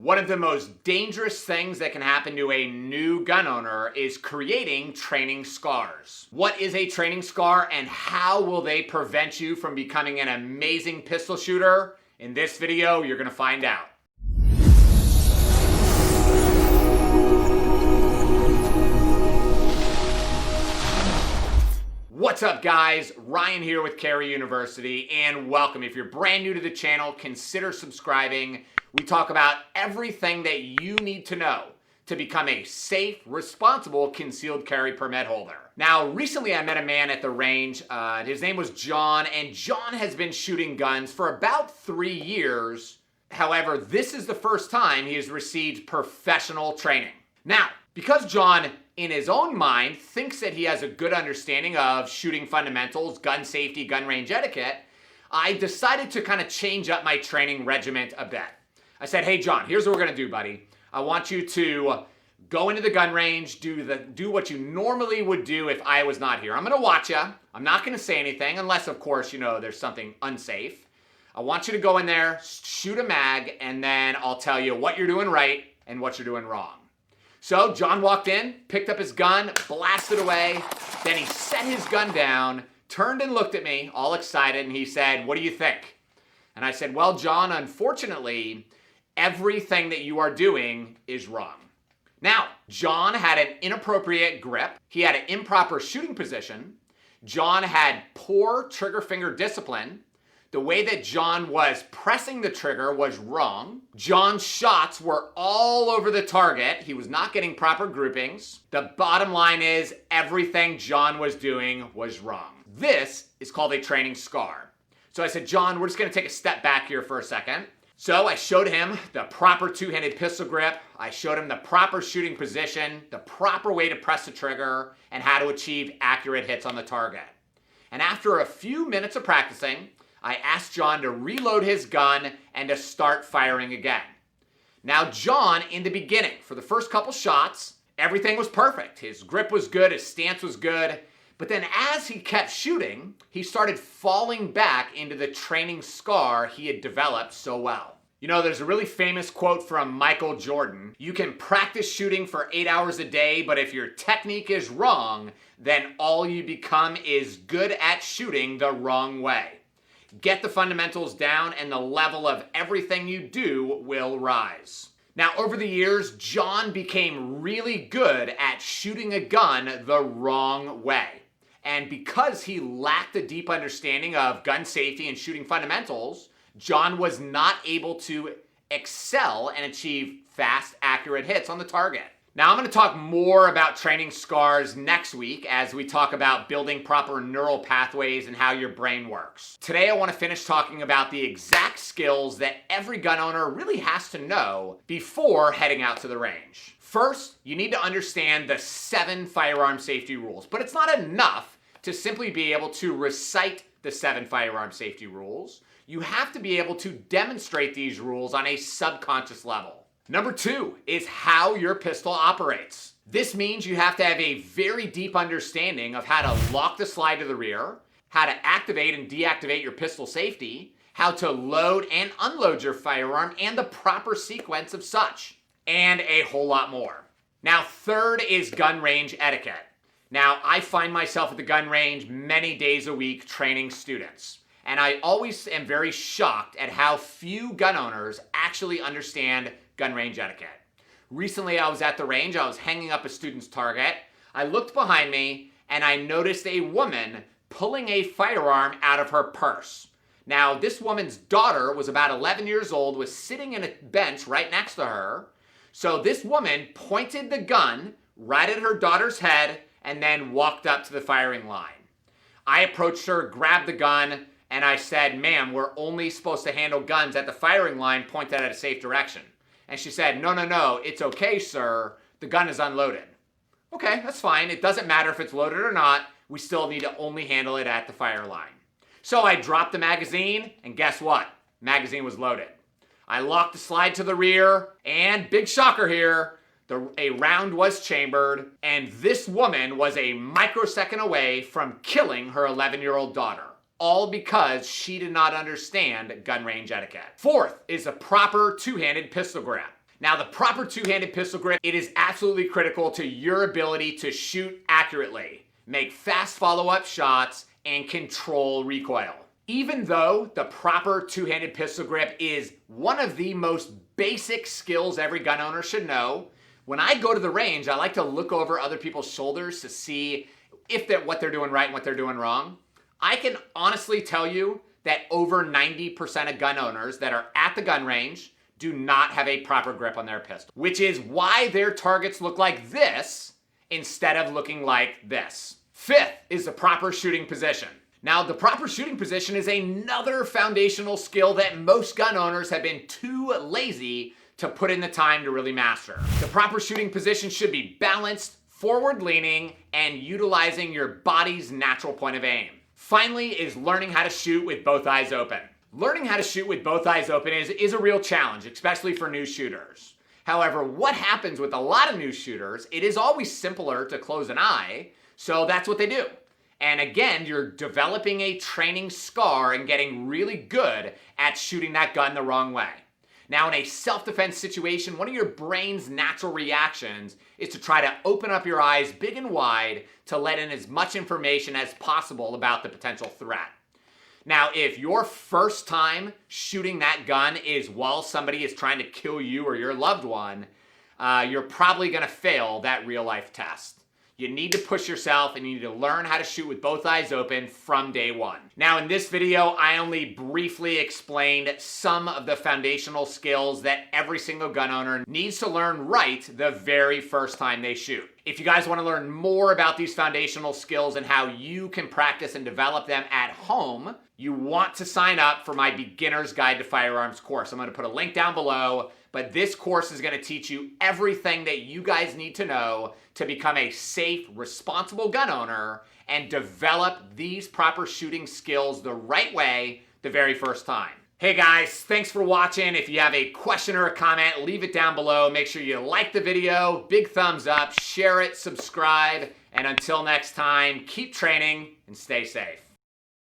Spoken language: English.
One of the most dangerous things that can happen to a new gun owner is creating training scars. What is a training scar and how will they prevent you from becoming an amazing pistol shooter? In this video, you're gonna find out. What's up guys? Ryan here with Carry University and welcome. If you're brand new to the channel, consider subscribing. We talk about everything that you need to know to become a safe, responsible concealed carry permit holder. Now, recently I met a man at the range. His name was John, and John has been shooting guns for about 3 years. However, this is the first time he has received professional training. Now, because John, in his own mind, thinks that he has a good understanding of shooting fundamentals, gun safety, gun range etiquette, I decided to kind of change up my training regiment a bit. I said, hey John, here's what we're gonna do, buddy. I want you to go into the gun range, do what you normally would do if I was not here. I'm gonna watch you. I'm not gonna say anything unless, of course, there's something unsafe. I want you to go in there, shoot a mag, and then I'll tell you what you're doing right and what you're doing wrong. So John walked in, picked up his gun, blasted away, then he set his gun down, turned and looked at me, all excited, and he said, what do you think? And I said, well, John, unfortunately, everything that you are doing is wrong. Now, John had an inappropriate grip. He had an improper shooting position. John had poor trigger finger discipline. The way that John was pressing the trigger was wrong. John's shots were all over the target. He was not getting proper groupings. The bottom line is everything John was doing was wrong. This is called a training scar. So I said, John, we're just gonna take a step back here for a second. So I showed him the proper two-handed pistol grip. I showed him the proper shooting position, the proper way to press the trigger, and how to achieve accurate hits on the target. And after a few minutes of practicing, I asked John to reload his gun and to start firing again. Now John, in the beginning, for the first couple shots, everything was perfect. His grip was good, his stance was good, but then as he kept shooting, he started falling back into the training scar he had developed so well. There's a really famous quote from Michael Jordan. You can practice shooting for 8 hours a day, but if your technique is wrong, then all you become is good at shooting the wrong way. Get the fundamentals down and the level of everything you do will rise. Now, over the years, John became really good at shooting a gun the wrong way. And because he lacked a deep understanding of gun safety and shooting fundamentals, John was not able to excel and achieve fast, accurate hits on the target. Now, I'm going to talk more about training scars next week as we talk about building proper neural pathways and how your brain works. Today, I want to finish talking about the exact skills that every gun owner really has to know before heading out to the range. First, you need to understand the 7 firearm safety rules, but it's not enough to simply be able to recite the 7 firearm safety rules. You have to be able to demonstrate these rules on a subconscious level. Number 2 is how your pistol operates. This means you have to have a very deep understanding of how to lock the slide to the rear, how to activate and deactivate your pistol safety, how to load and unload your firearm, and the proper sequence of such, and a whole lot more. Now, third is gun range etiquette. Now, I find myself at the gun range many days a week training students. And I always am very shocked at how few gun owners actually understand gun range etiquette. Recently, I was at the range. I was hanging up a student's target. I looked behind me and I noticed a woman pulling a firearm out of her purse. Now, this woman's daughter was about 11 years old, was sitting in a bench right next to her. So this woman pointed the gun right at her daughter's head and then walked up to the firing line. I approached her, grabbed the gun, and I said, ma'am, we're only supposed to handle guns at the firing line pointed at a safe direction. And she said, no, it's okay, sir. The gun is unloaded. Okay, that's fine. It doesn't matter if it's loaded or not. We still need to only handle it at the fire line. So I dropped the magazine, and guess what? Magazine was loaded. I locked the slide to the rear, and big shocker here, a round was chambered, and this woman was a microsecond away from killing her 11-year-old daughter. all because she did not understand gun range etiquette. Fourth is a proper two-handed pistol grip. Now, the proper two-handed pistol grip, it is absolutely critical to your ability to shoot accurately, make fast follow-up shots, and control recoil. Even though the proper two-handed pistol grip is one of the most basic skills every gun owner should know, when I go to the range, I like to look over other people's shoulders to see what they're doing right and what they're doing wrong. I can honestly tell you that over 90% of gun owners that are at the gun range do not have a proper grip on their pistol, which is why their targets look like this instead of looking like this. Fifth is the proper shooting position. Now, the proper shooting position is another foundational skill that most gun owners have been too lazy to put in the time to really master. The proper shooting position should be balanced, forward-leaning, and utilizing your body's natural point of aim. Finally is learning how to shoot with both eyes open. Learning how to shoot with both eyes open is a real challenge, especially for new shooters. However, what happens with a lot of new shooters, it is always simpler to close an eye, so that's what they do. And again, you're developing a training scar and getting really good at shooting that gun the wrong way. Now, in a self-defense situation, one of your brain's natural reactions is to try to open up your eyes big and wide to let in as much information as possible about the potential threat. Now, if your first time shooting that gun is while somebody is trying to kill you or your loved one, you're probably going to fail that real-life test. You need to push yourself and you need to learn how to shoot with both eyes open from day one. Now, in this video, I only briefly explained some of the foundational skills that every single gun owner needs to learn right the very first time they shoot. If you guys want to learn more about these foundational skills and how you can practice and develop them at home, you want to sign up for my Beginner's Guide to Firearms course. I'm going to put a link down below, but this course is going to teach you everything that you guys need to know to become a safe, responsible gun owner and develop these proper shooting skills the right way the very first time. Hey guys, thanks for watching. If you have a question or a comment, leave it down below. Make sure you like the video, big thumbs up, share it, subscribe, and until next time, keep training and stay safe.